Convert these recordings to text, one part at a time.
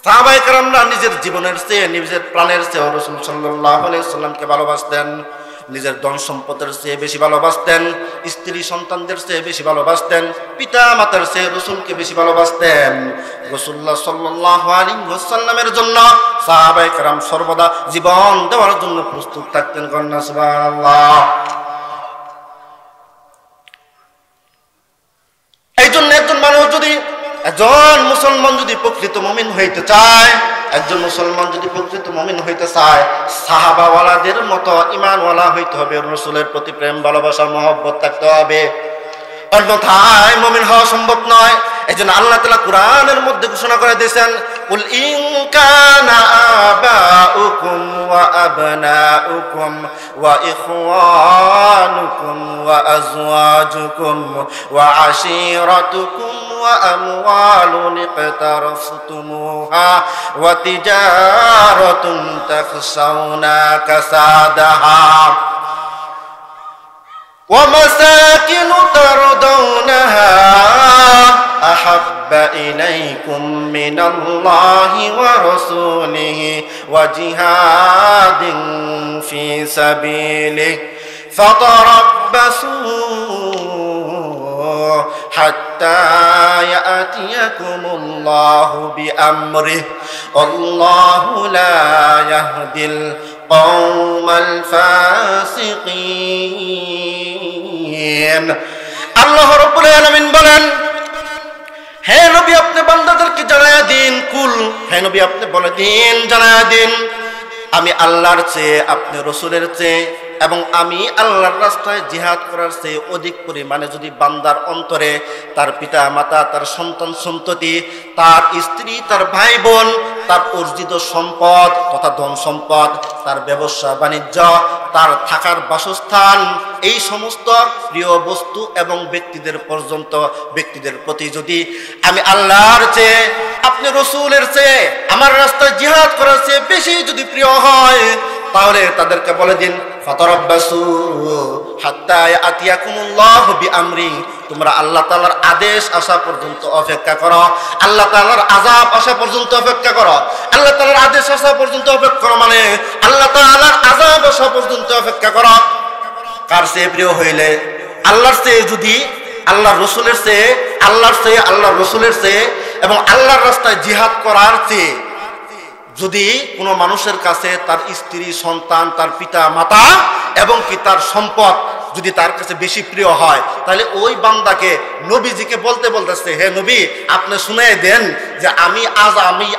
সাহাবায়ে কেরামরা নিজের জীবনের চেয়ে নিজের প্রাণের চেয়ে রাসূল সাল্লাল্লাহু আলাইহি ওয়াসাল্লামকে ভালোবাসতেন, নিজের ধন সম্পদের চেয়ে বেশি ভালোবাসতেন, স্ত্রী সন্তানদের চেয়ে বেশি ভালোবাসতেন, পিতা মাতার চেয়ে রাসূলকে বেশি ভালোবাসতেন। রাসূলুল্লাহ সাল্লাল্লাহু আলাইহি ওয়াসাল্লামের জন্য সাহাবায়ে কেরাম সর্বদা জীবন দেওয়ার জন্য প্রস্তুত থাকতেন। কন্যা সুবহানাল্লাহ। এই জন্য একজন মুসলমান যদি প্রকৃত মুমিন হইতে চায়, একজন মুসলমান যদি প্রকৃত মুমিন হইতে চায়, সাহাবাওয়ালাদের মতো ঈমানওয়ালা হইতে হবে, রাসূলের প্রতি প্রেম ভালোবাসা মহব্বত থাকতে হবে, অন্যথায় মুমিন হওয়া সম্ভব নয়। এজন্য আল্লাহ তাআলা কোরআনের মধ্যে ঘোষণা করে দিয়েছেন, কুল ইন কানা আবাউকুম ওয়া আবনাউকুম ওয়া ইখওয়ানুকুম ওয়া আজওয়াজুকুম ওয়া আশীরাতুকুম ওয়া আমওয়ালুন ইqtaraftumuha ওয়া তিজারাতুন তাখশাউনা কাসাদাহা ومساكن ترضونها أحب إليكم من الله ورسوله وجهاد في سبيله فتربصوا حتى يأتيكم الله بأمره والله لا يهدي القوم الفاسقين। আল্লাহ রাব্বুল আলামিন বলেন, হে নবী আপনি বান্দাদেরকে জানায়া দিন, কুল, হে নবী আপনি বলে দিন, জানায়া দিন, আমি আল্লাহর চেয়ে, আপনি রাসূলের চেয়ে এবং আমি আল্লাহর রাস্তায় জিহাদ করার চেয়ে অধিক পরিমাণে যদি বান্দার অন্তরে তার পিতা মাতা, তার সন্তান সন্ততি, তার স্ত্রী, তার ভাই বোন, তার অর্জিত সম্পদ তথা ধন সম্পদ, তার ব্যবসা বাণিজ্য, তার থাকার বাসস্থান, এই সমস্ত প্রিয় বস্তু এবং ব্যক্তিদের প্রতি যদি আমি আল্লাহর চেয়ে, আপনি রাসূলের চেয়ে, আমার রাস্তায় জিহাদ করার চেয়ে বেশি যদি প্রিয় হয়, তাহলে তাদেরকে বলে দিন, ফাতারাব্বাসু হাত্তা ইয়াতিয়াকুমুল্লাহু বিআমরি, তোমরা আল্লাহ তাআলার আদেশ আসা পর্যন্ত অপেক্ষা করো, আল্লাহ তাআলার আযাব আসা পর্যন্ত অপেক্ষা করো। আল্লাহ তাআলার আদেশ আসা পর্যন্ত অপেক্ষা করো মানে আল্লাহ তাআলার আযাব আসা পর্যন্ত অপেক্ষা করো। কার চেয়ে প্রিয় হইলে? আল্লাহর চেয়ে, যদি আল্লাহর রাসূলের চেয়ে, আল্লাহর রাসূলের চেয়ে এবং আল্লাহর রাস্তায় জিহাদ করার চেয়ে যদি কোনো মানুষের কাছে তার স্ত্রী, সন্তান, তার পিতা মাতা এবং কি তার সম্পদ যদি তার কাছে বেশি প্রিয় হয়, তাহলে ওই বান্দাকে নবীজিকে বলতেছে, হে নবী আপনি শুনিয়ে দেন যে আমি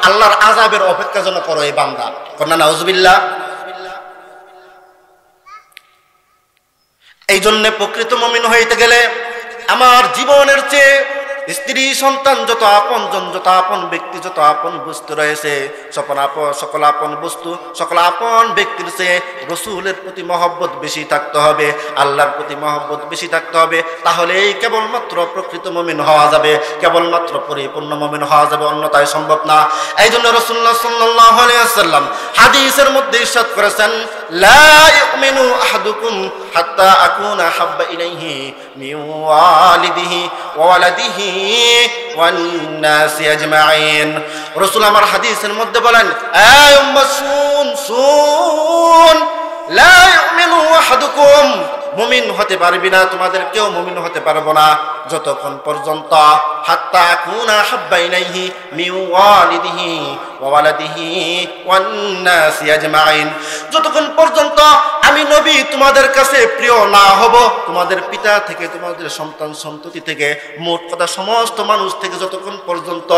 আল্লাহর আযাবের অপেক্ষা যেন করো এই বান্দা। কন্যা নাউজুবিল্লাহ। এই জন্য প্রকৃত মুমিন হইতে গেলে আমার জীবনের চেয়ে স্ত্রী, সন্তান, যত আপনজন, যত আপন ব্যক্তি, যত আপন বস্তু রয়েছে, সকল আপন বস্তু, সকল আপন ব্যক্তির চেয়ে রাসূলের প্রতি মহব্বত বেশি থাকতে হবে, আল্লাহর প্রতি মহব্বত বেশি থাকতে হবে। তাহলেই কেবলমাত্র প্রকৃত মুমিন হওয়া যাবে, কেবলমাত্র পরিপূর্ণ মুমিন হওয়া যাবে, অন্যথায় সম্ভব না। এই জন্য রাসূলুল্লাহ সাল্লাল্লাহু আলাইহি ওয়াসাল্লাম হাদিসের মধ্যে ইরশাদ করেছেন, লা ইউমিনু আহাদুকুম হাত্তা আকুনা হাব্বা ইলাইহি মিন ওয়ালিদিহি ওয়া ওয়ালাদিহি ওয়ান নাসি আজমাইন। রাসূল আমার হাদিসের মধ্যে বলেন, এই উম্মত শুন, লা ইউমিনু আহাদুকুম, মুমিন হতে পারবি না, তোমাদের কেউ মুমিন হতে পারবো না যতক্ষণ পর্যন্ত হাত্তা আকুনা হাব্বা ইলাইহি মিন ওয়ালিদিহি ওয়া ওয়ালাদিহি ওয়ান নাসি আজমাইন, যতক্ষণ পর্যন্ত আমি নবী তোমাদের কাছে প্রিয় না হব, তোমাদের পিতা থেকে, তোমাদের সন্তান সন্ততি থেকে, মোট কথা সমস্ত মানুষ থেকে যতক্ষণ পর্যন্ত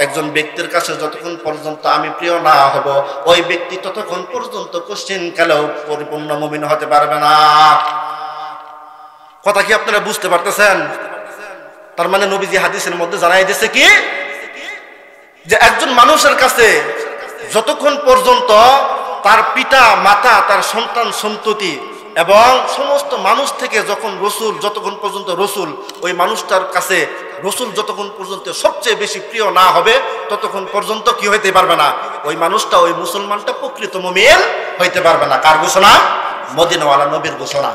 একজন ব্যক্তির কাছে যতক্ষণ পর্যন্ত আমি প্রিয় না হব, ওই ব্যক্তি ততক্ষণ পর্যন্ত কোশ্চিন কালেও পরিপূর্ণ মুমিন হতে পারবে না। কথা কি আপনারা বুঝতে পারতেছেন? তার মানে নবীজি হাদিসের মধ্যে জানাই দিয়েছে কি, যে একজন মানুষের কাছে যতক্ষণ পর্যন্ত তার পিতা মাতা, তার সন্তান সন্ততি এবং সমস্ত মানুষ থেকে যতক্ষণ পর্যন্ত রাসূল, ওই মানুষটার কাছে রাসূল যতক্ষণ পর্যন্ত সবচেয়ে বেশি প্রিয় না হবে, ততক্ষণ পর্যন্ত কি হইতে পারবে না, ওই মানুষটা, ওই মুসলমানটা প্রকৃত মুমিন হইতে পারবে না। কার ঘোষণা? মদিনাওয়ালা নবীর ঘোষণা।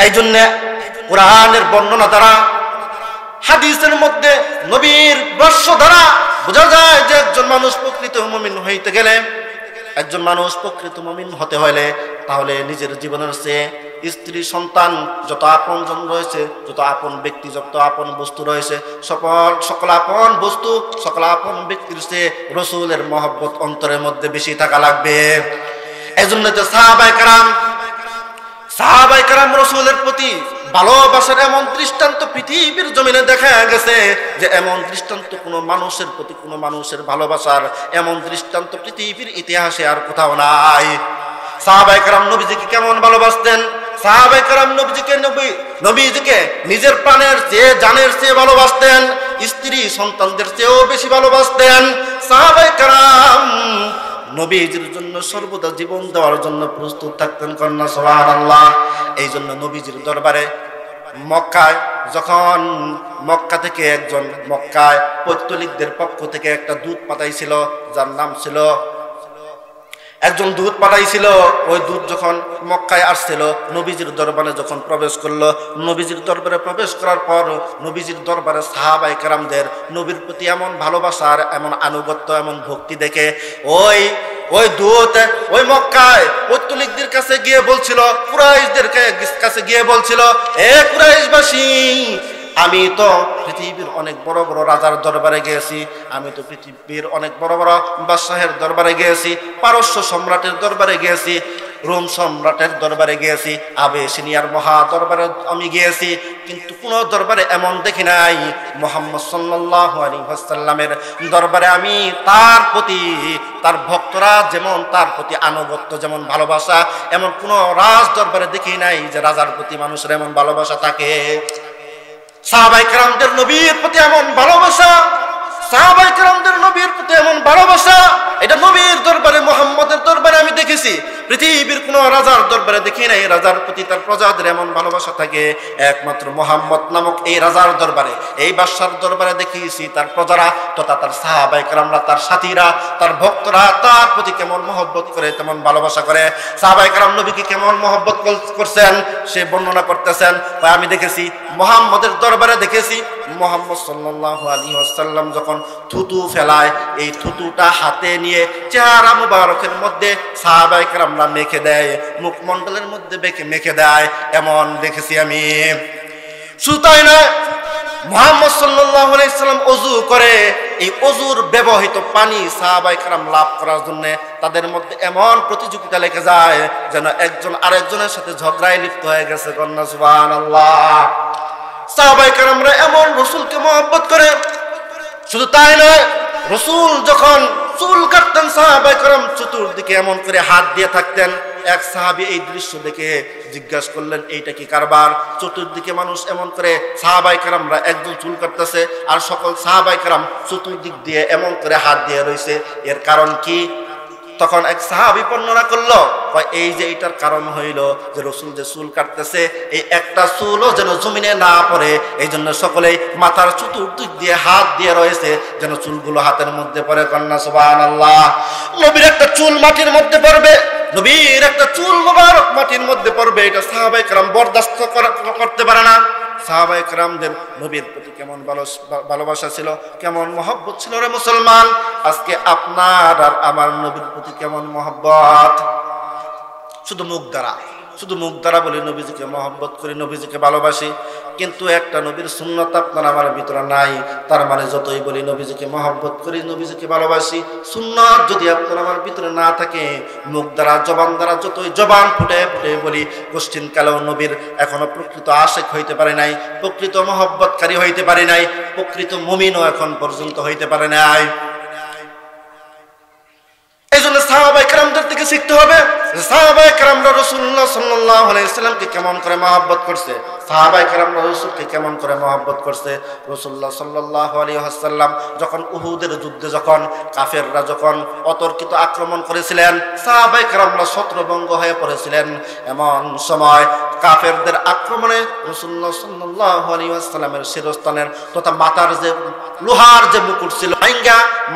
এই জন্য কোরআনের বর্ণনা দ্বারা হাদিসের মধ্যে নবীর বর্ষ দ্বারা বোঝা যায় যে একজন মানুষ প্রকৃত মুমিন হইতে গেলে, একজন মানুষ প্রকৃত মুমিন হতে হলে তাহলে নিজের জীবনের চেয়ে স্ত্রী সন্তান যত আপনজন রয়েছে, যত আপন ব্যক্তি, যত আপন বস্তু রয়েছে, সকল আপন বস্তু, সকল আপন ব্যক্তির চেয়ে রাসূলের মহব্বত অন্তরের মধ্যে বেশি থাকা লাগবে। এজন্য তো সাহাবায়ে কেরাম রাসূলের প্রতি ভালোবাসার এমন দৃষ্টান্ত পৃথিবীর জমিনে দেখা গেছে যে এমন দৃষ্টান্ত কোনো মানুষের প্রতি কোনো মানুষের ভালোবাসার এমন দৃষ্টান্ত পৃথিবীর ইতিহাসে আর কোথাও নাই। সাহাবায়ে কেরাম নবীজিকে কেমন ভালোবাসতেন? সাহাবায়ে কেরাম নবীজিকে নিজের প্রাণের চেয়ে, জানের চেয়ে ভালোবাসতেন, স্ত্রী সন্তানদের চেয়েও বেশি ভালোবাসতেন। সাহাবায়ে কেরাম নবীজির জন্য সর্বদা জীবন দেওয়ার জন্য প্রস্তুত থাকতেন। কন্যা সুবহানাল্লাহ। এই জন্য নবীজির দরবারে মক্কায় যখন মক্কা থেকে একজন মক্কায় পৌত্তলিকদের পক্ষ থেকে একটা দূত পাঠাইছিল, যার নাম ছিল, একজন দূত পাঠাইছিল। ওই দূত যখন মক্কায় আসছিল, নবীজির দরবারে যখন প্রবেশ করলো, নবীজির দরবারে প্রবেশ করার পর নবীজির দরবারে সাহাবায়ে কেরামদের নবীর প্রতি এমন ভালোবাসার, এমন আনুগত্য, এমন ভক্তি দেখে ওই দূত ওই মক্কায় পৌত্তলিকদের কাছে গিয়ে বলছিল, কুরাইশদের কাছে গিয়ে বলছিল, এ কুরাইশবাসী, আমি তো পৃথিবীর অনেক বড় বড় রাজার দরবারে গিয়েছি, আমি তো পৃথিবীর অনেক বড় বড় বাদশাহের দরবারে গিয়েছি, পারস্য সম্রাটের দরবারে গিয়েছি, রোম সম্রাটের দরবারে গিয়েছি, আবেসিনিয়ার মহা দরবারে আমি গিয়েছি, কিন্তু কোন দরবারে এমন দেখি নাই মুহাম্মদ সাল্লাল্লাহু আলাইহি ওয়াসাল্লামের দরবারে আমি তার প্রতি, তার ভক্তরা যেমন তার প্রতি আনুগত্য, যেমন ভালোবাসা, এমন কোন রাজ দরবারে দেখি নাই যে রাজার প্রতি মানুষের এমন ভালোবাসা থাকে। সাহাবায়ে কেরামদের নবীর প্রতি এমন ভালোবাসা, সাহাবায়ে কেরামদের নবীর প্রতি এমন ভালোবাসা, এটা নবীর দরবারে, মুহাম্মদের দরবারে আমি দেখেছি, পৃথিবীর কোন রাজার দরবারে দেখি নাই রাজার প্রতি তার প্রজাদের এমন ভালোবাসা থাকে। একমাত্র মুহাম্মদ নামক এই রাজার দরবারে, এই বাদশার দরবারে দেখিয়েছি তার প্রজারা তথা তার সাহাবায়ে কেরামরা, তার সাথীরা, তার ভক্তরা তার প্রতি কেমন মহব্বত করে, তেমন ভালোবাসা করে। সাহাবায়ে কেরাম নবীকে কেমন মহব্বত করছেন সে বর্ণনা করতেছেন। আমি দেখেছি মুহাম্মদের দরবারে দেখেছি মুহাম্মদ সাল্লাল্লাহু আলাইহি ওয়াসাল্লাম যখন থুতু ফেলায়, এই থুতুটা হাতে নিয়ে চেহারা মুবারকের মধ্যে সাহাবায়ে কেরামরা মেখে দেয়, মুখমণ্ডলের মধ্যে মেখে দেয়, এমন দেখেছি আমি। শুধু তাই নয়, মুহাম্মদ সাল্লাল্লাহু আলাইহি ওয়াসাল্লাম ওযু করে, এই ওযুর ব্যবহৃত পানি সাহাবায়ে কেরাম লাভ করার জন্য তাদের মধ্যে এমন প্রতিযোগিতা লেগে যায় যেন একজন আরেকজনের সাথে ঝগড়ায় লিপ্ত হয়ে গেছে। কন্যা সুবহানাল্লাহ। সাহাবায়ে কেরামরা এমন রাসূলকে মহব্বত করে। শুধু তাই নয়, রাসূল যখন চুল কাটতেন সাহাবায়ে কেরাম চতুর্দিকে এমন করে হাত দিয়ে থাকতেন। এক সাহাবী এই দৃশ্য দেখে জিজ্ঞাসা করলেন, এইটা কি কারবার? চতুর্দিকে মানুষ এমন করে, সাহাবায়ে কেরামরা একজন চুল কাটতেছে আর সকল সাহাবায়ে কেরাম চতুর্দিক দিয়ে এমন করে হাত দিয়ে রয়েছে, এর কারণ কি? তখন এক সাহাবী বর্ণনা করলো, এই যে এটার কারণ হইল যে রাসূল যে চুল কাটতেছে, এই একটা চুলও যেন জমিনে না পড়ে, এই জন্য সকলেই মাথার চতুর্দিক দিয়ে হাত দিয়ে রয়েছে যেন চুলগুলো হাতের মধ্যে পড়ে। কন্যা সুবহানাল্লাহ। নবীর একটা চুল মাটির মধ্যে পড়বে, নবীর একটা চুল মোবারক মাটির মধ্যে পড়বে, এটা সাহাবায়ে কেরাম বরদাস্ত করতে পারে না। সাহাবায়ে কেরামদের নবীর প্রতি কেমন ভালোবাসা ছিল, কেমন মহব্বত ছিল রে মুসলমান। আজকে আপনার আর আমার নবীর প্রতি কেমন মহব্বত? শুধু মুখ দ্বারা বলি নবীজিকে মহব্বত করি, নবীজিকে ভালোবাসি, কিন্তু একটা নবীর সুন্নত আপনার আমার ভিতরে নাই। তার মানে যতই বলি নবীজিকে মহব্বত করি, নবীজিকে ভালোবাসি, সুন্নত যদি আপনার আমার ভিতরে না থাকে, মুখ দ্বারা, জবান দ্বারা যতই জবান ফুটে ফুটে বলি, কোশ্চিন কালেও নবীর এখনো প্রকৃত আশিক হইতে পারে নাই, প্রকৃত মহব্বতকারী হইতে পারে নাই, প্রকৃত মুমিনও এখন পর্যন্ত হইতে পারে নাই। এই জন্য সাহাবায়ে কেরামদের থেকে শিখতে হবে। সাহাবায়ে কেরামরা রাসূলুল্লাহ সাল্লাল্লাহু আলাইহি ওয়াসাল্লামকে কেমন করে মহব্বত করছে, সাহাবায়ে কেরামরা রাসূলকে কেমন করে মহব্বত করছে। রাসূলুল্লাহ সাল্লাল্লাহু আলাইহি ওয়াসাল্লাম যখন উহুদের যুদ্ধে যখন কাফেররা যখন অতর্কিত আক্রমণ করেছিলেন, সাহাবায়ে কেরামরা ছত্রভঙ্গ হয়ে পড়েছিলেন, এমন সময় কাফেরদের আক্রমণে রাসূলুল্লাহ সাল্লাল্লাহু আলাইহি ওয়াসাল্লামের শিরস্থানের তথা মাথার যে লোহার যে মুকুট ছিল,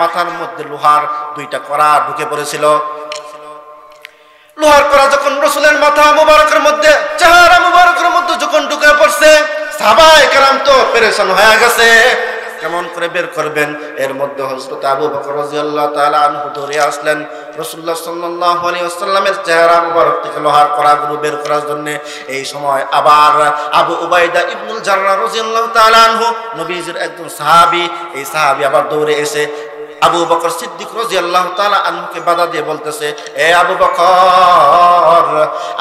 মাথার মধ্যে লোহার দুইটা কড়া ঢুকে পড়েছিল। লোহার কড়া যখন রাসূলের মাথা মুবারকের মধ্যে, চেহারা মুবারকের মধ্যে যখন ঢুকে পড়ছে, সাহাবায়ে কেরাম তো পেরেশান হয়ে গেছে, কেমন করে বের করবেন। এর মধ্যে হযরত আবু বকর রাদিয়াল্লাহু তাআলা আনহু দৌড়ে আসলেন রাসূলুল্লাহ সাল্লাল্লাহু আলাইহি ওয়াসাল্লামের চেহারা মুবারক থেকে লোহার কড়াগুলো বের করার জন্য। এই সময় আবার আবু উবাইদা ইবনুল জাররাহ রাদিয়াল্লাহু তাআলা আনহু নবীজির একজন সাহাবী, এই সাহাবী আবার দৌড়ে এসে আবু বকর সিদ্দিক রাদিয়াল্লাহু তাআলা আনহুকে বাধা দিয়ে বলতেছে, এ আবু বকর,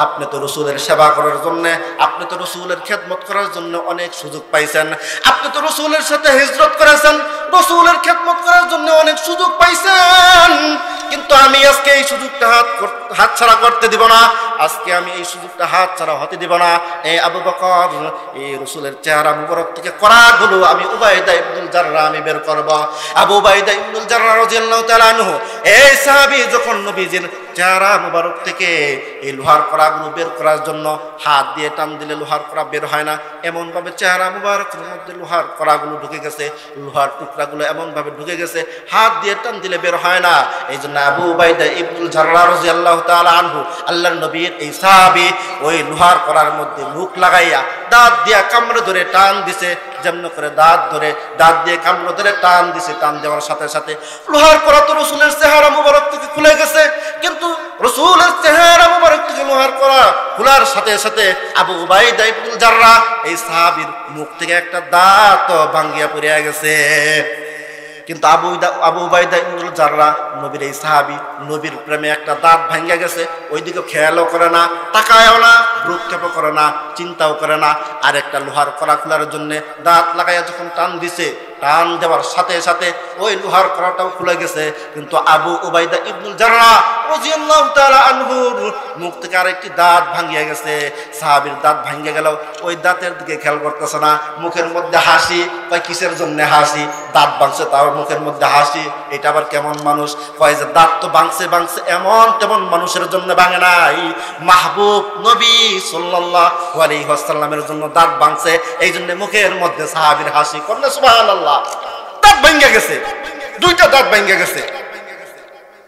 আপনি তো রাসূলের সেবা করার জন্য, আপনি তো রাসূলের খেদমত করার জন্য অনেক সুযোগ পাইছেন, আপনি তো রাসূলের সাথে হিজরত করেছেন, রাসূলের খেদমত করার জন্য অনেক সুযোগ পাইছেন, কিন্তু আমি আজকে এই সুযোগটা হাতছাড়া করতে দিব না, আজকে আমি এই সুযোগটা হাতছাড়া হতে দিব না। এই আবু বকর, এই রাসূলের চেহারা মুবারক থেকে কড়াগুলো আমি উবাইদা ইবনুল জাররাহ আমি বের করব। আবু উবাইদা ইবনুল জাররাহ রাদিয়াল্লাহু তাআলা আনহু এই সাহাবী যখন নবীজির চেহারা মুবারক থেকে এই লোহার কড়াগুলো বের করার জন্য হাত দিয়ে টান দিলে লোহার কড়া বের হয় না, এমন ভাবে চেহারা মুবারকের মধ্যে লোহার কড়াগুলো ঢুকে গেছে, লোহার টুকরাগুলো এমন ভাবে ঢুকে গেছে হাত দিয়ে টান দিলে বের হয় না। এই জন্য আবু উবাইদা ইবনুল জাররাহ রাদিয়াল্লাহু তাআলা আনহু আল্লাহর নবীর এই সাহাবী ওই লোহার কড়ার মধ্যে মুখ লাগাইয়া দাঁত দিয়ে কামড়ে ধরে টান দিছে, যেমন করে দাঁত দিয়ে কামড়ে ধরে টান দিছে। টান দেওয়ার সাথে সাথে লোহার কড়া তো রাসূলের চেহারা মুবারক থেকে খুলে গেছে, কিন্তু রাসূলের চেহারা মুবারক থেকে লোহার কড়া খোলার সাথে সাথে আবু উবাইদা ইবনুল জাররাহ এই সাহাবীর মুখ থেকে একটা দাঁত ভাঙ্গিয়া পড়ে গেছে। কিন্তু আবু উবাইদা ইবনুল জাররাহ নবীর এই সাহাবী, নবীর প্রেমে একটা দাঁত ভাঙ্গিয়া গেছে, ওইদিকে খেয়ালও করে না, তাকায়ও না, ভ্রুক্ষেপও করে না, চিন্তাও করে না। আর একটা লোহার কড়া খোলার জন্য দাঁত লাগাইয়া যখন টান দিছে, টান দেওয়ার সাথে সাথে ওই লোহার কড়াটাও খুলে গেছে, কিন্তু আবু উবাইদা ইবনুল জাররাহ রাদিয়াল্লাহু তাআলা আনহুর মুখ থেকে আরেকটি দাঁত ভাঙ্গিয়া গেছে। সাহাবীর দাঁত ভাঙ্গে গেল, ওই দাঁতের দিকে খেয়াল করতেছে না, মুখের মধ্যে হাসি। কয় কিসের জন্য হাসি? দাঁত ভাঙছে তাও মুখের মধ্যে হাসি, এটা আবার কেমন মানুষ? কয় যে দাঁত তো ভাঙছে এমন তেমন মানুষের জন্য ভাঙে নাই, মাহবুব নবী সাল্লাল্লাহু আলাইহি ওয়াসাল্লামের জন্য দাঁত ভাঙছে, এই জন্য মুখের মধ্যে সাহাবীর হাসি। করলে সুবহানাল্লাহ, দাঁত ভাঙ্গে গেছে, দুইটা দাঁত ভাঙ্গে গেছে,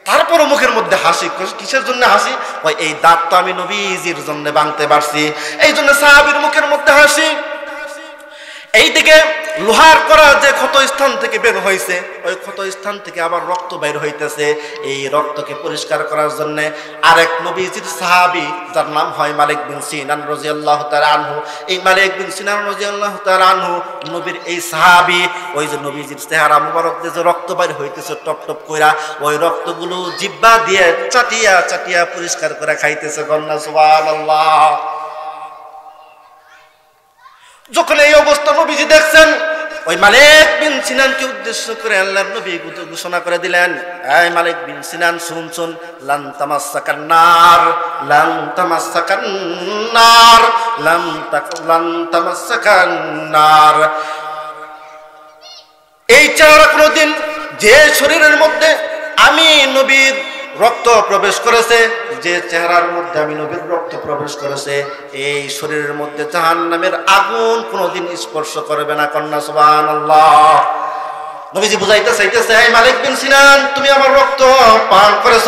তারপরও মুখের মধ্যে হাসি। কিসের জন্য হাসি? ওই এই দাঁত তো আমি নবীজির জন্য ভাঙতে পারছি, এই জন্য সাহাবীর মুখের মধ্যে হাসি। এইদিকে লোহার কড়া যে ক্ষত স্থান থেকে বের হয়েছে, ওই ক্ষত স্থান থেকে আবার রক্ত বের হইতেছে। এই রক্তকে পরিষ্কার করার জন্য আরেক নবীজির সাহাবী, যার নাম হয় মালিক বিন সিনান রাদিয়াল্লাহু তাআলা আনহু, এই মালিক বিন সিনান রাদিয়াল্লাহু তাআলা আনহু নবীর এই সাহাবী, ওই যে নবীজির চেহারা মুবারক যে রক্ত বের হইতেছে টপ টপ কইরা, ওই রক্তগুলো জিহ্বা দিয়ে চাটিয়া চাটিয়া পরিষ্কার করে খাইতেছে। গন্না সুবহানাল্লাহ। যখন এই অবস্থা নবীজি দেখছেন, ওই মালিক বিন সিনানকে উদ্দেশ্য করে আল্লাহর নবী ঘোষণা করে দিলেন, এই মালিক বিন সিনান শুন, লান তামাসসাকান নার, লান তামাসসাকান নার, লান তামাসসাকান নার। এই চেহারা কোনদিন যে শরীরের মধ্যে আমি নবীর রক্ত প্রবেশ করেছে, যে চেহারার মধ্যে আমি নবীর রক্ত প্রবেশ করেছে, এই শরীরের মধ্যে জাহান্নামের আগুন কোনদিন স্পর্শ করবে না। কন্যা সুবহানাল্লাহ। নবীজি বুঝাইতে চাইতেছে, এই মালিক বিন সিনান, তুমি আমার রক্ত পান করেছ,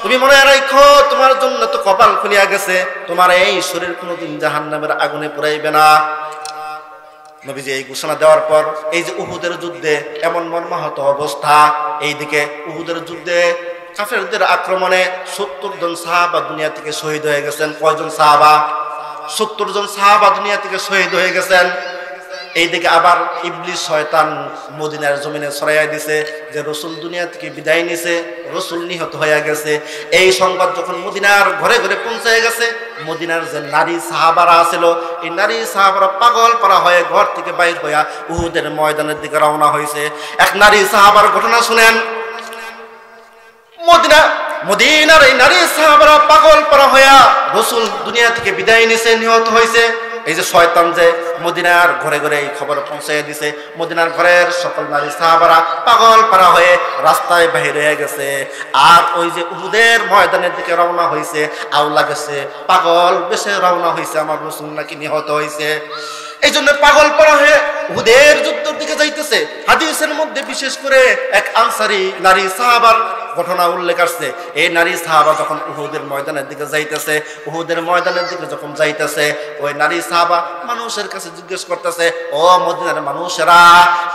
তুমি মনে রাখো তোমার জন্য তো কপাল খুলিয়া গেছে, তোমার এই শরীর কোনদিন জাহান্নামের আগুনে পুড়াইবে না। নবীজি এই ঘোষণা দেওয়ার পর এই যে উহুদের যুদ্ধে এমন মর্মাহত অবস্থা, এইদিকে উহুদের যুদ্ধে কাফেরদের আক্রমণে 70 জন সাহাবা দুনিয়া থেকে শহীদ হয়ে গেছেন। কয়জন সাহাবা? 70 জন সাহাবা দুনিয়া থেকে শহীদ হয়ে গেছেন। এইদিকে আবার ইবলিস শয়তান মদিনার জমিনে ছড়াইয়া দিছে যে রাসূল দুনিয়া থেকে বিদায় নিছে, রাসূল নিহত হয়ে গেছে। এই সংবাদ যখন মদিনার ঘরে ঘরে পৌঁছে গেছে, মদিনার যে নারী সাহাবারা ছিল, এই নারী সাহাবারা পাগল করা হয়ে ঘর থেকে বাইর হইয়া উহুদের ময়দানের দিকে রওনা হয়েছে। এক নারী সাহাবার ঘটনা শুনেন। মদিনার এই নারী সাহাবারা পাগল করা হইয়া রাসূল দুনিয়া থেকে বিদায় নিছে, নিহত হয়েছে। এই যে শয়তান যে মদিনার ঘরে ঘরে এই খবর পৌঁছাইয়া দিছে, মদিনার ঘরের সকল নারী সাহাবারা পাগল করা হয়ে রাস্তায় বাহির হয়ে গেছে। আর ওই যে উহুদের ময়দানের দিকে রওনা হয়েছে, আওলা গেছে, পাগল বেশে রওনা হয়েছে, আমার রাসূল নাকি নিহত হয়েছে। এই জন্য পাগল করা হয়ে উহুদের যুদ্ধের দিকে যাইতেছে। হাদিসের মধ্যে বিশেষ করে এক আনসারী নারী সাহাবার ঘটনা উল্লেখ আসছে। এই নারী সাহাবা যখন উহুদের ময়দানের দিকে যাইতেছে, উহুদের ময়দানের দিকে যখন যাইতেছে, ওই নারী সাহাবা মানুষের কাছে জিজ্ঞেস করতেছে, ও মদিনার মানুষেরা,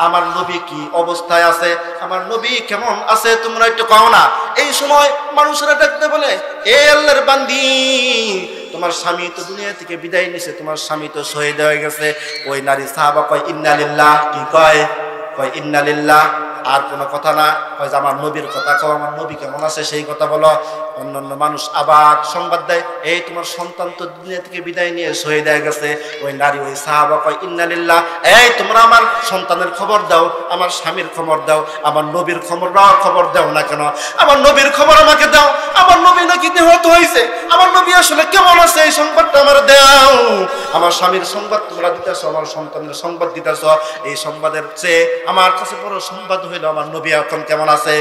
আমার নবী কি অবস্থায় আছে, আমার নবী কেমন আছে, তোমরা একটু কও না। এই সময় মানুষেরা ডাকতে বলে, এ আল্লাহর বান্দি, তোমার স্বামী তো দুনিয়া থেকে বিদায় নিছে, তোমার স্বামী তো শহীদ হয়ে গেছে। ওই নারী সাহাবা কয় ইন্না লিল্লাহ। কি কয়? কয় ইন্না লিল্লাহ। আর কোনো কথা না, কয় যে আমার নবীর কথা কও, আমার নবী কেমন আছে সেই কথা বলো। অন্যান্য মানুষ আবার সংবাদ দেয়, এই তোমার সন্তান তো দুনিয়া থেকে বিদায় নিয়ে শহীদ হয়ে গেছে। ওই নারী ওই সাহাবা কয় ইন্না লিল্লাহ, এই তোমরা আমার সন্তানের খবর দাও, আমার স্বামীর খবর দাও, আমার নবীর খবর দাও না কেন? আমার নবীর খবর আমাকে দাও, আমার নবী নাকি নিহত হয়েছে, আমার নবী আসলে কেমন আছে এই সংবাদটা আমার দাও। আমার স্বামীর সংবাদ তোমরা দিতেছ, আমার সন্তানের সংবাদ দিতেছ, এই সংবাদের চেয়ে আমার কাছে বড় সংবাদ হইলো আমার নবী এখন কেমন আছে।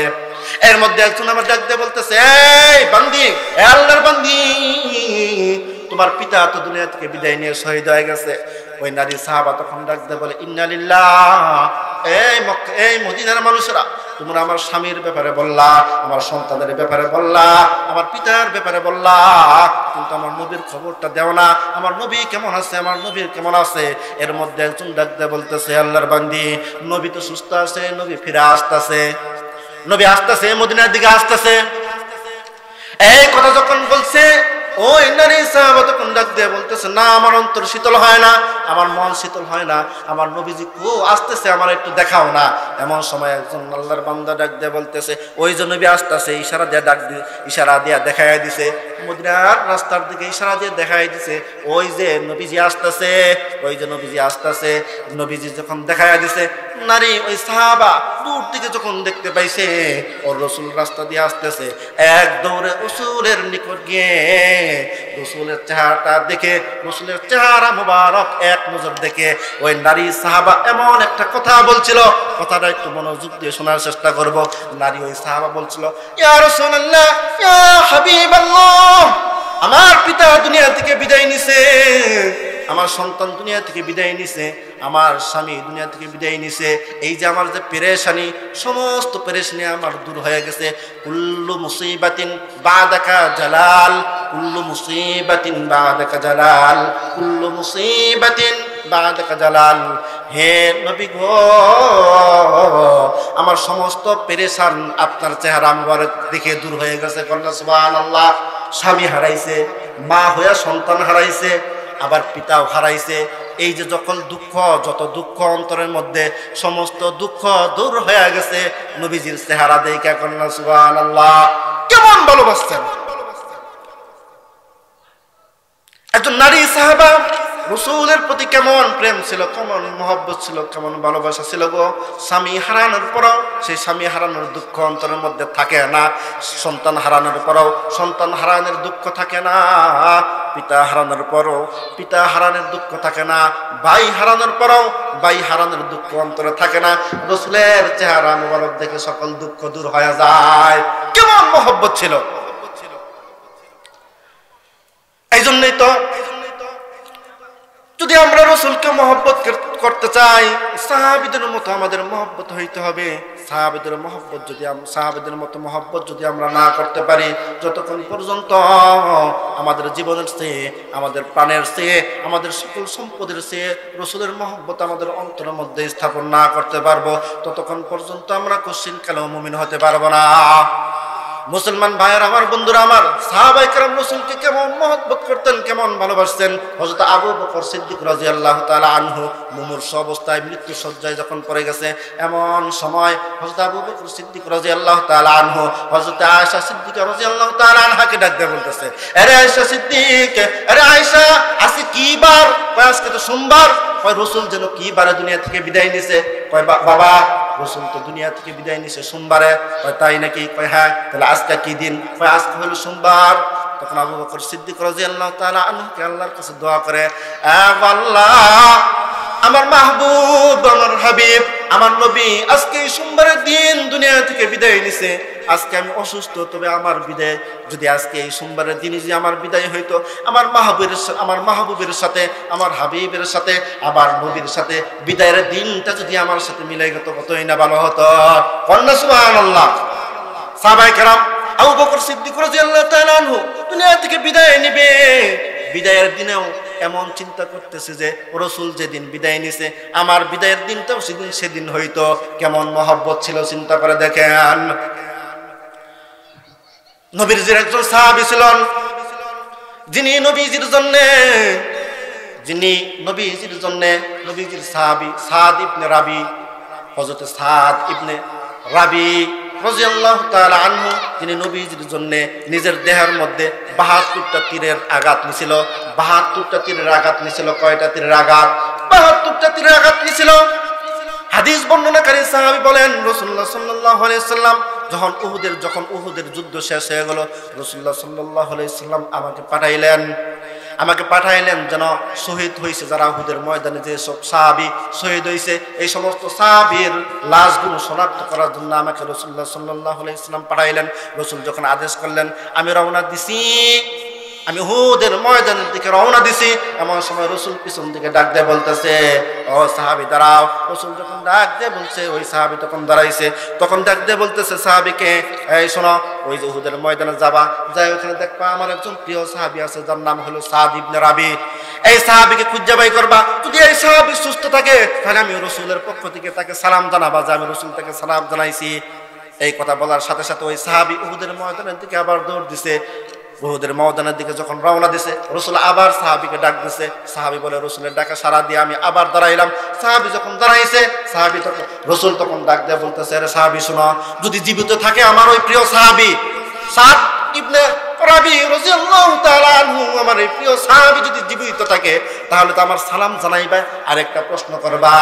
এর মধ্যে একজন আমার ডাক দিয়ে বলতেছে, এই বান্দি, এ আল্লাহর বান্দি, তোমার পিতা তো দুনিয়া থেকে বিদায় নিয়ে শহীদ হয়ে গেছে। ওই নারী সাহাবা তখন ডাক দিয়ে বলে ইন্না লিল্লাহ, এই মদিনার মানুষেরা, তোমরা আমার স্বামীর ব্যাপারে বললা, আমার সন্তানের ব্যাপারে বললা, আমার পিতার ব্যাপারে বললা, কিন্তু আমার নবীর খবরটা দেও না, আমার নবী কেমন আছে, আমার নবীর কেমন আছে। এর মধ্যে একজন ডাক দিয়ে বলতেছে, আল্লাহর বান্দি, নবী তো সুস্থ আছে, নবী ফিরে আসতেছে, নবী আসতেছে, মদিনার দিকে আসতেছে। এই কথা যখন বলছে, ওই নারী সাহাবা তখন ডাক দিয়ে বলতেছে, না, আমার অন্তর শীতল হয় না, আমার মন শীতল হয় না, আমার নবীজি কো আসতেছে, আমার একটু দেখাও না। এমন সময় একজন আল্লাহর বান্দা ডাক দিয়ে বলতেছে, ওই যে নবী আসতেছে, ইশারা দিয়ে ইশারা দিয়ে দেখাইয়া দিছে, মদিনার রাস্তার দিকে ইশারা দিয়ে দেখাই দিছে, ওই যে নবীজি আসতেছে, ওই যে নবীজি আসতেছে। নবীজি যখন দেখাইয়া দিছে, নারী ওই সাহাবা দূর থেকে যখন দেখতে পাইছে ওর রসুল রাস্তা দিয়ে আসতেছে, এক দৌড়ে রসুলের নিকট গিয়ে রসুলের চেহারাটা দেখে, রসুলের চেহারা মুবারক এক নজর দেখে, ওই নারী সাহাবা এমন একটা কথা বলছিল, কথাটা একটু মনোযোগ দিয়ে শোনার চেষ্টা করব। নারী ওই সাহাবা বলছিল, ইয়া রাসূলুল্লাহ, ইয়া হাবিবাল্লাহ, আমার পিতা দুনিয়া থেকে বিদায় নিছে, আমার সন্তান দুনিয়া থেকে বিদায় নিছে, আমার স্বামী দুনিয়া থেকে বিদায় নিছে, এই যে আমার যে পেরেশানি, সমস্ত পেরেশানি আমার দূর হয়ে গেছে। কুল্লু মুসিবাতিন বাদাকা জালাল, কুল্লু মুসিবাতিন বাদাকা জালাল, কুল্লু মুসিবাতিন বাদাকা জালাল। হে নবী গো, আমার সমস্ত পেরেশান আপনার চেহারা মুবারক দেখে দূর হয়ে গেছে। সুবহানাল্লাহ। স্বামী হারাইছে, মা হইয়া সন্তান হারাইছে, আবার পিতাও হারাইছে। এই যে যখন দুঃখ, যত দুঃখ অন্তরের মধ্যে, সমস্ত দুঃখ দূর হয়ে গেছে নবীজির চেহারা দেখে। কন্যা সুবহানাল্লাহ। কেমন ভালোবাসছেন একজন নারী সাহাবা, রসুলের প্রতি কেমন প্রেম ছিল, কেমন মহব্বত ছিল, কেমন ভালোবাসা ছিল গো। স্বামী হারানোর পরও সেই স্বামী হারানোর দুঃখ অন্তরের মধ্যে থাকে না, সন্তান হারানোর পরও সন্তান হারানোর দুঃখ থাকে না, পিতা হারানোর পরও পিতা হারানোর দুঃখ থাকে না, ভাই হারানোর পরও ভাই হারানোর দুঃখ অন্তরে থাকে না। রসুলের চেহারা মোবারক দেখে সকল দুঃখ দূর হয়ে যায়। কেমন মহব্বত ছিল। এই জন্যই তো যদি আমরা রসুলকে মহব্বত করতে চাই, সাহাবীদের মতো আমাদের মহব্বত হইতে হবে। সাহাবীদের মতো মহব্বত যদি আমরা না করতে পারি, যতক্ষণ পর্যন্ত আমাদের জীবনের চেয়ে, আমাদের প্রাণের চেয়ে, আমাদের সকল সম্পদের চেয়ে রসুলের মহব্বত আমাদের অন্তরের মধ্যে স্থাপন না করতে পারবো, ততক্ষণ পর্যন্ত আমরা কোশ্চিন কালেও মুমিন হতে পারবো না। মুসলমান ভাইয়ের আমার, বন্ধুরা আমার, সাহাবায়ে কেরাম রাসূলকে কেমন মহব্বত করতেন, কেমন ভালোবাসতেন। হযরত আবু বকর সিদ্দিক রাদিয়াল্লাহু তাআলা আনহু মুমূর্ষ অবস্থায় মৃত্যু শয্যায় যখন পড়ে গেছে, এমন সময় হযরত আবু বকর সিদ্দিক রাদিয়াল্লাহু তাআলা আনহু হযরত আয়েশা সিদ্দিকা রাদিয়াল্লাহু তাআলা আনহাকে ডাক দিয়ে বলতেছে, আরে আয়েশা সিদ্দিক, আরে আয়েশা, আজকে কি বার? কয় আজকে তো সোমবার। কয় রাসূল যেন কি বারে দুনিয়া থেকে বিদায় নিছে। কয় বাবা, রাসূল তো দুনিয়া থেকে বিদায় নিছে সোমবারে। কয় তাই নাকি? কয় হ্যাঁ। তাহলে আজকে কি দিন? কয় আজকে হলো সোমবার। তখন আবু বকর সিদ্দিক রাদিয়াল্লাহু তাআলা আনহুকে আল্লাহর কাছে দোয়া করে, আল্লাহ, আমার মাহবুব, আমার হাবিব, আমার নবী আজকে এই সোমবারের দিন দুনিয়া থেকে বিদায় নিছে। আজকে আমি অসুস্থ, তবে আমার বিদায় যদি আজকে এই সোমবারের দিনই যে আমার বিদায় হইতো, আমার মাহবুবের সাথে, আমার হাবিবের সাথে, আমার নবীর সাথে বিদায়ের দিনটা যদি আমার সাথে মিলে গেত, কতই না ভালো হতো। কন্যা সুবহানাল্লাহ। সাহাবায়ে কেরাম আবু বকর সিদ্দিক রাদিয়াল্লাহু তাআলা আনহু দুনিয়া থেকে বিদায় নেবে, বিদায়ের দিনেও এমন চিন্তা করতেছে যে রাসূল যেদিন বিদায় নিছে আমার বিদায়ের দিনটাও সেদিন হয়তো কেমন মহব্বত ছিল চিন্তা করে দেখেন। নবীজির একজন সাহাবী ছিলেন যিনি নবীজির সাহাবী সাদ ইবনে রাবি, হযরত সাদ ইবনে রাবি রাদিয়াল্লাহু তাআলা আনহু, তিনি নবীজির জন্য নিজের দেহের মধ্যে ৭২টা তীরের আঘাত নিছিল। ৭২টা তীরের আঘাত নিছিল। কয়টা তীরের আঘাত? ৭২টা তীরের আঘাত নিছিল। হাদিস বর্ণনাকারী সাহাবী বলেন রাসূলুল্লাহ সাল্লাল্লাহু আলাইহি সাল্লাম যখন উহুদের যুদ্ধ শেষ হয়ে গেল, রাসূলুল্লাহ সাল্লাল্লাহু আলাইহি সাল্লাম আমাকে পাঠাইলেন যেন শহীদ হয়েছে যারা উহুদের ময়দানে যে সব সাহাবী শহীদ হয়েছে এই সমস্ত সাহাবীর লাশগুলো শনাক্ত করার জন্য আমাকে রাসূলুল্লাহ সাল্লাল্লাহু আলাইহি সাল্লাম পাঠাইলেন। রাসূল যখন আদেশ করলেন আমি উহুদের ময়দানের দিকে রওনা দিছি, এমন সময় রাসূল পিছন দিকে ডাক দিয়ে বলতেছে ও সাহাবী দাঁড়াও। রাসূল যখন ডাক দিয়ে বলছে ওই সাহাবী তখন দাঁড়াইছে, তখন ডাক দিয়ে বলতেছে সাহাবীকে এই শোনো, ওই যে উহুদের ময়দানে যাই ওখানে দেখবা আমার একজন প্রিয় সাহাবী আছে যার নাম হলো সাদ ইবনে রাবি। এই সাহাবীকে খুঁজে বাই করবা, যদি এই সাহাবী সুস্থ থাকে তাহলে আমি রাসূলের পক্ষ থেকে তাকে সালাম জানাবা যে আমি রাসূল তাকে সালাম জানাইছি। এই কথা বলার সাথে সাথে ওই সাহাবী উহুদের ময়দানের দিকে আবার দৌড় দিছে। উহুদের ময়দানের দিকে যখন রওনা দিছে রাসূল আবার সাহাবীকে ডাক দিছে। সাহাবী বলে রাসূলের ডাকে সাড়া দিয়ে আমি আবার দাঁড়াইলাম। সাহাবী যখন দাঁড়াইছে রাসূল তখন ডাক দিয়ে বলতেছে আরে সাহাবী শোনো, যদি জীবিত থাকে আমার ওই প্রিয় সাহাবী সাদ ইবনে রাবি রাদিয়াল্লাহু তাআলা আনহু, আমার এই প্রিয় সাহাবী যদি জীবিত থাকে তাহলে তো আমার সালাম জানাইবা। আর একটা প্রশ্ন করবা,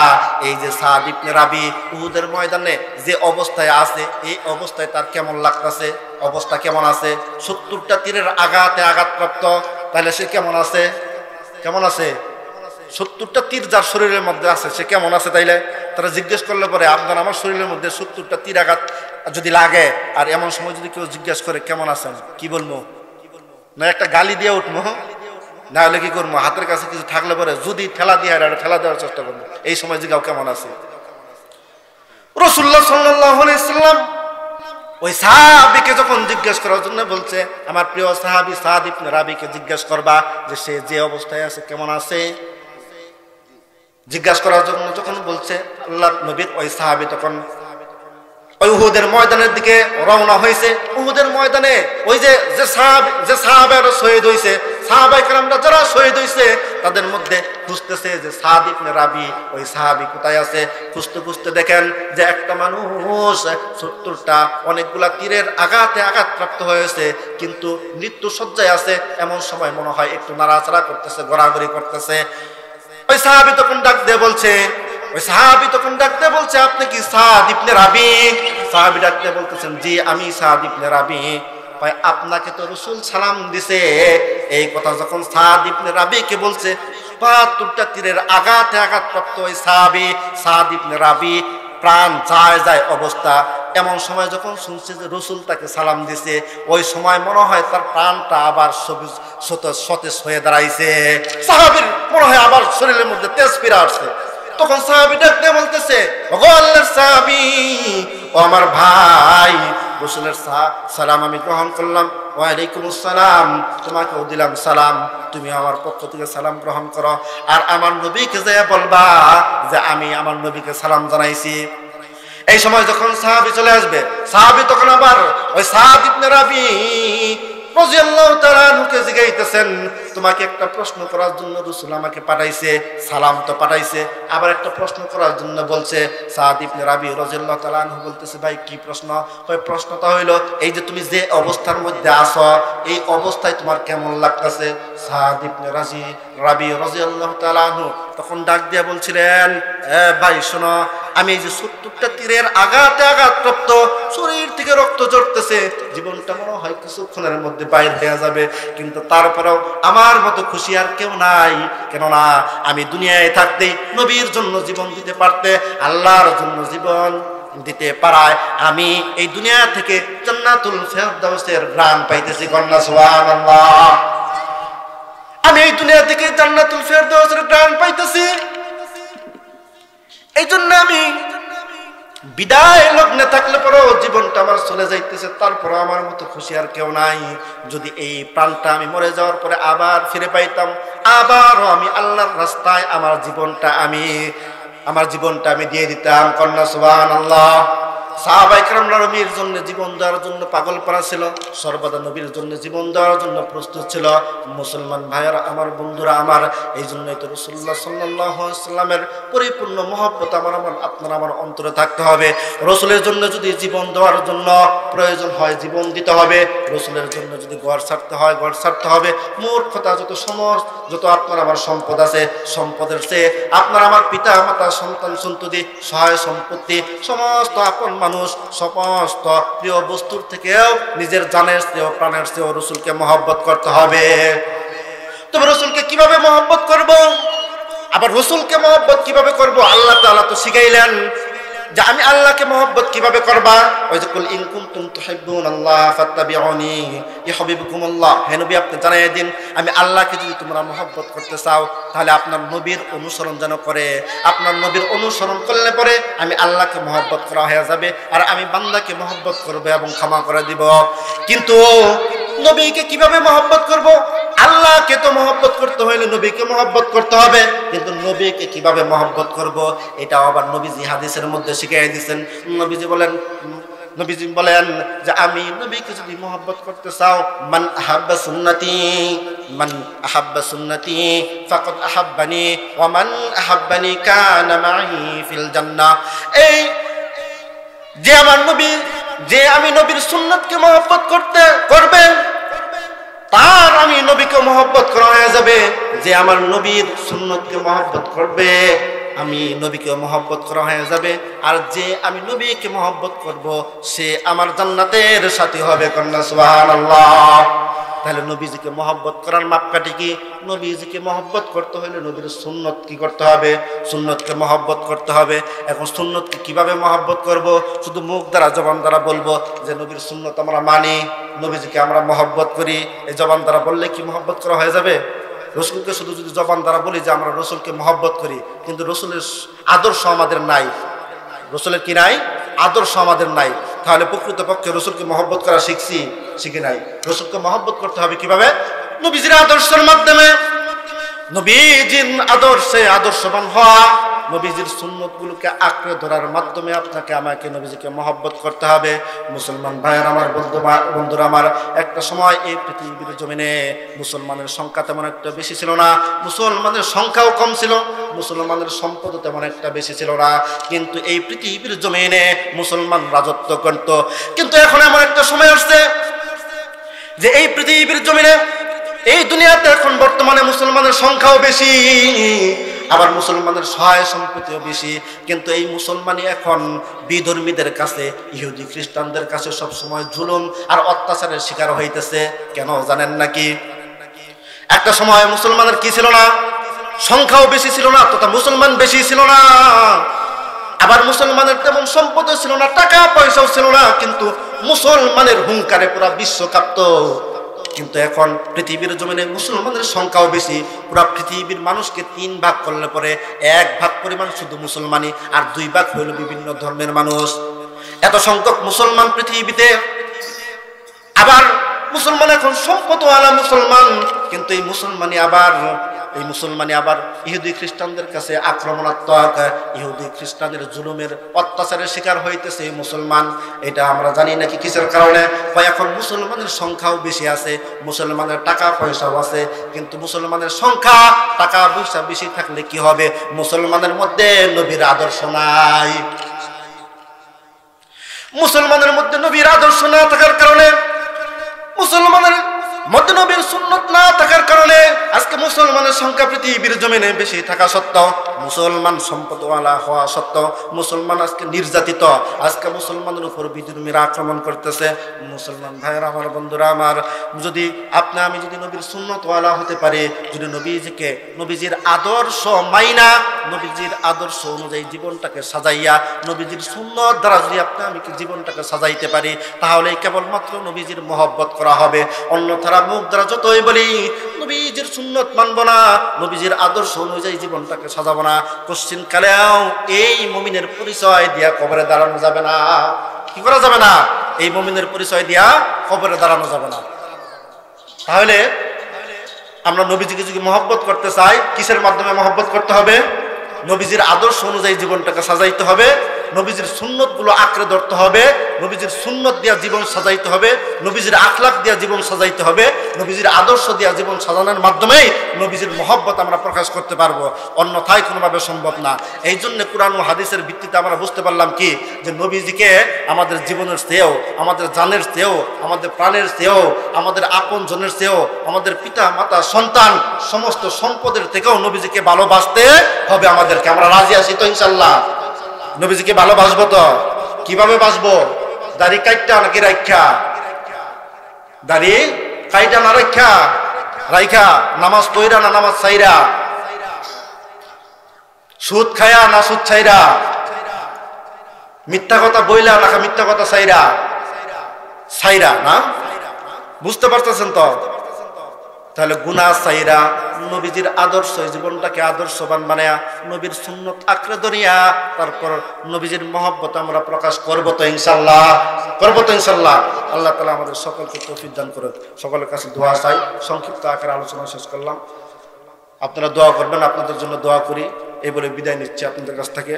এই যে সাদ ইবনে রাবি উহুদের ময়দানে যে অবস্থায় আছে এই অবস্থায় তার কেমন লাগতেছে? অবস্থা কেমন আছে? ৭০টা তীরের আঘাতপ্রাপ্ত, তাহলে সে কেমন আছে? ৭০টা তীর যার শরীরের মধ্যে আছে সে কেমন আছে? তাইলে তারা জিজ্ঞেস করলে পরে আপনার আমার শরীরের মধ্যে ৭০টা তীর আঘাত যদি লাগে আর এমন সময় যদি কেউ জিজ্ঞেস করে কেমন আছেন, কি বলবো? না একটা গালি দিয়ে উঠবো, না হলে কি করবো? হাতের কাছে কিছু থাকলে পরে যদি ঠেলা দেওয়ার চেষ্টা করবো। এই সময় জিজ্ঞাও কেমন আছে? রাসূলুল্লাহ সাল্লাল্লাহু আলাইহি সাল্লাম ওই সাহাবীকে যখন জিজ্ঞেস করার জন্য বলছে আমার প্রিয় সাহাবী সাদ ইবনে রাবিকে জিজ্ঞেস করবা যে সে যে অবস্থায় আছে কেমন আছে, জিজ্ঞাসা করার জন্য যখন বলছে আল্লাহর নবীর ওই সাহাবী তখন ওই উহুদের ময়দানের দিকে রওনা হয়েছে। উহুদের ময়দানে ওই যে সাহাবারা শহীদ হয়েছে, সাহাবায়ে কেরামরা যারা শহীদ হয়েছে তাদের মধ্যে খুঁজতেছে যে সাদ ইবনে রাবি ওই সাহাবী কোথায় আছে। খুঁজতে দেখেন যে একটা মানুষ ৭০টা অনেকগুলা তীরের আঘাতপ্রাপ্ত হয়েছে কিন্তু মৃত্যু শয্যায় আছে। এমন সময় মনে হয় একটু নাড়াচাড়া করতেছে, ঘোরাঘুরি করতেছে। ওই সাহাবী তখন ডাক দিয়ে বলছে আপনি কি সাদ ইবনে রাবি? সাহাবী ডাক দিয়ে বলতেছেন জি আমি সাদ ইবনে রাবি। ভাই আপনাকে তো রাসূল সালাম দিছে। এই কথা যখন সাদ ইবনে রাবিকে বলছে ৭২টা তীরের আঘাতপ্রাপ্ত ওই সাহাবী সাদ ইবনে রাবি প্রাণ যায় অবস্থা। এমন সময় যখন শুনছে যে রাসূল তাকে সালাম দিছে ওই সময় মনে হয় তার প্রাণটা আবার সতেজ হয়ে দাঁড়াইছে। সাহাবীর মনে হয় আবার শরীরের মধ্যে তেজ ফিরে আসছে। তখন সাহাবী ডাক দিয়ে বলতেছে ওগো আল্লাহর সাহাবী, ও আমার ভাই, রাসূলের সালাম আমি গ্রহণ করলাম। ওয়া আলাইকুমুস সালাম, তোমাকেও দিলাম সালাম, তুমি আমার পক্ষ থেকে সালাম গ্রহণ করো। আর আমার নবীকে যেয়ে বলবা যে আমি আমার নবীকে সালাম জানাইছি। এই সময় যখন সাহাবী চলে আসবে, সাহাবী তখন আবার ওই সাদ ইবনে রাবি রাদিয়াল্লাহু তাআলা আনহুকে জিজ্ঞাসিতেছেন তোমাকে একটা প্রশ্ন করার জন্য রাসূল আমাকে পাঠাইছে, সালাম তো পাঠাইছে, আবার একটা প্রশ্ন করার জন্য বলছে। সাদ ইবনে রাবি রাদিয়াল্লাহু তাআলা আনহু বলতেছে ভাই কি প্রশ্ন? ওই প্রশ্নটা হইলো এই যে তুমি যে অবস্থার মধ্যে আছো এই অবস্থায় তোমার কেমন লাগতেছে? সাদ ইবনে রাবি রাদিয়াল্লাহু তাআলা আনহু তখন ডাক দিয়ে বলছিলেন ভাই শোনো, আমি এই যে ৭০টা তীরের আঘাতপ্রাপ্ত, শরীর থেকে রক্ত ঝরতেছে, জীবনটা মনে হয় কিছুক্ষণের মধ্যে বাইরে হয়ে যাবে, কিন্তু তারপরেও আমার মতো খুশি আর কেউ নাই। কেননা আমি দুনিয়ায় থাকতেই নবীর জন্য জীবন দিতে পারতে, আল্লাহর জন্য জীবন দিতে পারায় আমি এই দুনিয়া থেকে জান্নাতুল ফেরদাউসের ঘ্রাণ পাইতেছি। কন্যা সুবহানাল্লাহ, আমি এই দুনিয়া থেকে জান্নাতুল ফেরদাউসের ঘ্রাণ পাইতেছি। এই জন্য আমি বিদায় লগ্নে থাকলে পরেও জীবনটা আমার চলে চলে যাইতেছে, তারপরে আমার মতো খুশি আর কেউ নাই। যদি এই প্রাণটা আমি মরে যাওয়ার পরে আবার ফিরে পাইতাম, আবারও আমি আল্লাহর রাস্তায় আমার জীবনটা আমি দিয়ে দিতাম। কন্যা সুবহানাল্লাহ। সাহাবায়ে কেরামরা নবীর জন্য জীবন দেওয়ার জন্য পাগলপারা ছিল, সর্বদা নবীর জন্য জীবন দেওয়ার জন্য প্রস্তুত ছিল। মুসলমান ভাইয়েরা আমার, বন্ধুরা আমার, এই জন্যই তো রাসূলুল্লাহ সাল্লাল্লাহু আলাইহি ওয়াসাল্লামের পরিপূর্ণ মহব্বত আমার অন্তরে থাকতে হবে। রাসূলের জন্য যদি জীবন দেওয়ার জন্য প্রয়োজন হয় জীবন দিতে হবে, রাসূলের জন্য যদি ঘর ছাড়তে হয় ঘর ছাড়তে হবে। মূর্খতা যত আপনার আমার সম্পদ আছে, সম্পদের চেয়ে আপনার আমার পিতা মাতা সন্তান সন্ততি সহায় সম্পত্তি সমস্ত আপন মানুষ সমস্ত প্রিয় বস্তুর থেকেও নিজের জানের চেয়েও প্রাণের চেয়েও রাসূলকে মহব্বত করতে হবে। তবে রাসূলকে কিভাবে মহব্বত করব? আবার রাসূলকে মহব্বত কিভাবে করব? আল্লাহ তাআলা তো শিখাইলেন যে আমি আল্লাহকে মহব্বত কিভাবে করবা। ওই যে কুল ইন কুনতুম তুহিব্বুনাল্লাহ ফাত্তাবিউনি ইউহিব্বুকুমুল্লাহ। হে নবী আপনি জানাই দিন, আমি আল্লাহকে যদি তোমরা মহব্বত করতে চাও তাহলে আপনার নবীর অনুসরণ যেন করে। আপনার নবীর অনুসরণ করলে পরে আমি আল্লাহকে মহব্বত করা হয়ে যাবে, আর আমি বান্দাকে মহব্বত করব এবং ক্ষমা করে দিব। কিন্তু নবীকে কিভাবে মহব্বত করব? আল্লাহকে তো মহব্বত করতে হলে নবীকে মহব্বত করতে হবে, কিন্তু নবীকে কিভাবে মহব্বত করব এটা আবার নবীজি হাদিসের মধ্যে শিখিয়ে দিয়েছেন। নবীজি বলেন যে আমি নবীকে যদি মহব্বত করতে চাও, মান আহাব্বা সুন্নতি ফাকাদ আহাব্বানি ওয়া মান আহাব্বানি কানা মাই ফিল জান্নাহ। এই যে আমি নবীর সুন্নতকে মহব্বত করবে, তার আমি নবীকে মহব্বত করা হয়ে যাবে। যে আমার নবীর সুন্নতকে মহব্বত করবে, আমি নবীকে মহব্বত করা হয়ে যাবে। আর যে আমি নবীকে মহব্বত করব, সে আমার জান্নাতের সাথী হবে। কন্যা সুবহানাল্লাহ। তাহলে নবীজিকে মহব্বত করার মাপকাঠি কি? নবীজিকে মহব্বত করতে হলে নবীর সুন্নত কি করতে হবে? সুন্নতকে মহব্বত করতে হবে। এখন সুন্নতকে কিভাবে মহব্বত করব? শুধু মুখ দ্বারা জবান দ্বারা বলবো যে নবীর সুন্নত আমরা মানি, নবীজিকে আমরা মহব্বত করি, এই জবান দ্বারা বললে কি মহব্বত করা হয়ে যাবে? রসুলকে শুধু যদি জবান দ্বারা বলি যে আমরা রসুলকে মহব্বত করি, কিন্তু রসুলের আদর্শ আমাদের নাই, রসুলের কি নাই? আদর্শ আমাদের নাই, তাহলে প্রকৃতপক্ষে রসুলকে মহব্বত করা শিখি নাই। রসুলকে মহব্বত করতে হবে কিভাবে? নবীজির আদর্শের মাধ্যমে, নবীজির আদর্শে আদর্শবান হওয়া, নবীজির সুন্নতগুলোকে আঁকড়ে ধরার মাধ্যমে আপনাকে আমাকে নবীজিকে মহব্বত করতে হবে। মুসলমান ভাইয়ের আমার, বন্ধুরা আমার, একটা সময় এই পৃথিবীর জমিনে মুসলমানের সংখ্যা তেমন একটা বেশি ছিল না, মুসলমানের সংখ্যাও কম ছিল, মুসলমানের সম্পদও তেমন একটা বেশি ছিল না, কিন্তু এই পৃথিবীর জমিনে মুসলমান রাজত্ব করত। কিন্তু এখন এমন একটা সময় আসছে যে এই পৃথিবীর জমিনে, এই দুনিয়াতে এখন বর্তমানে মুসলমানের সংখ্যাও বেশি, আবার মুসলমানের সহায় সম্পত্তিও বেশি। কিন্তু এই মুসলমানই এখন বিধর্মীদের কাছে, ইহুদি খ্রিস্টানদের কাছে সবসময় জুলুম আর অত্যাচারের শিকার হইতেছে। কেন জানেন নাকি? একটা সময় মুসলমানের কি ছিল না? সংখ্যাও বেশি ছিল না, তথা মুসলমান বেশি ছিল না, আবার মুসলমানের তেমন সম্পদও ছিল না, টাকা পয়সাও ছিল না, কিন্তু মুসলমানের হুঙ্কারে পুরা বিশ্ব কাঁপত। কিন্তু এখন পৃথিবীর জমিনে মুসলমানের সংখ্যাও বেশি, পুরা পৃথিবীর মানুষকে 3 ভাগ করলে পরে 1 ভাগ পরিমাণ শুধু মুসলমানই, আর 2 ভাগ হইল বিভিন্ন ধর্মের মানুষ। এত সংখ্যক মুসলমান পৃথিবীতে, আবার মুসলমান এখন সম্পদওয়ালা মুসলমান, কিন্তু এই মুসলমানই আবার ইহুদি খ্রিস্টানদের কাছে আক্রমণাত্মক, ইহুদি খ্রিস্টানদের জুলুমের অত্যাচারের শিকার হইতেছে এই মুসলমান। এটা আমরা জানি নাকি কিসের কারণে? এখন মুসলমানের সংখ্যাও বেশি আছে, মুসলমানের টাকা পয়সাও আছে, কিন্তু মুসলমানের সংখ্যা টাকা পয়সা বেশি থাকলে কি হবে? মুসলমানের মধ্যে নবীর আদর্শ নাই। মুসলমানের মধ্যে নবীর আদর্শ না থাকার কারণে, মুসলমানের মধ্যে নবীর সুন্নত না থাকার কারণে আজকে মুসলমানের সংখ্যা পৃথিবীর জমিনে বেশি থাকা সত্ত্বেও, মুসলমান সম্পদওয়ালা হওয়া সত্ত্বেও মুসলমান আজকে নির্যাতিত। আজকে মুসলমানের উপর বিধর্মীরা আক্রমণ করতেছে। মুসলমান ভাইয়েরা আমার, বন্ধুরা আমার, যদি আমি যদি নবীর সুন্নতওয়ালা হতে পারি, যদি নবীজির আদর্শ মাইনা, নবীজির আদর্শ অনুযায়ী জীবনটাকে সাজাইয়া, নবীজির সুন্নত দ্বারা যদি আমি জীবনটাকে সাজাইতে পারি, তাহলে কেবলমাত্র নবীজির মহব্বত করা হবে। অন্যথায় মুখ দ্বারা যতই বলি নবীজির সুন্নত মানব না, নবীজির আদর্শ অনুযায়ী জীবনটাকে সাজাবো না, কোশ্চিন কালেও এই মুমিনের পরিচয় দিয়া কবরে দাঁড়ানো যাবে না। কি করা যাবে না? এই মুমিনের পরিচয় দিয়া কবরে দাঁড়ানো যাবে না। তাহলে আমরা নবীজিকে যদি মহব্বত করতে চাই, কিসের মাধ্যমে মহব্বত করতে হবে? নবীজির আদর্শ অনুযায়ী জীবনটাকে সাজাইতে হবে, নবীজির সুন্নত গুলো আঁকড়ে ধরতে হবে, নবীজির সুন্নত দিয়া জীবন সাজাইতে হবে, নবীজির আখলাক দিয়া জীবন সাজাইতে হবে, নবীজির আদর্শ দিয়া জীবন সাজানোর মাধ্যমেই নবীজির মহব্বত আমরা প্রকাশ করতে পারবো, অন্যথায় কোনোভাবে সম্ভব না। এই জন্য কুরআন ও হাদিসের ভিত্তিতে আমরা বুঝতে পারলাম কি, যে নবীজিকে আমাদের জীবনের চেয়েও, আমাদের জানের চেয়েও, আমাদের প্রাণের চেয়েও, আমাদের আপন জনের চেয়েও, আমাদের পিতা মাতা সন্তান সমস্ত সম্পদের থেকেও নবীজিকে ভালোবাসতে হবে আমাদেরকে। আমরা রাজি আছি তো ইনশাল্লাহ? নবীজিকে ভালোবাসবো তো? কিভাবে বাসবো? দাড়ি কাইটা নাকি রাইখা? দাড়ি কাইটা না রাইখা? রাইখা। নামাজ পইরা না নামাজ ছাইরা? সুদ খায়া না সুদ ছাইরা? মিথ্যা কথা বইলা না মিথ্যা কথা ছাইরা? ছাইরা না? বুঝতে পারতেছেন তো? তাহলে গুনাহ ছাইরা নবীজির আদর্শ জীবনটাকে আদর্শবান বানায়া নবীর সুন্নত আঁকড়ে ধরিয়া তারপর নবীজির মহব্বত আমরা প্রকাশ করব তো ইনশাআল্লাহ? করব তো ইনশাআল্লাহ? আল্লাহ তাআলা আমাদের সকলকে তৌফিক দান করুন। সকলের কাছে দোয়া চাই। সংক্ষিপ্ত আকারে আলোচনা শেষ করলাম। আপনারা দোয়া করবেন, আপনাদের জন্য দোয়া করি। এই বলে বিদায় নিচ্ছি আপনাদের কাছ থেকে।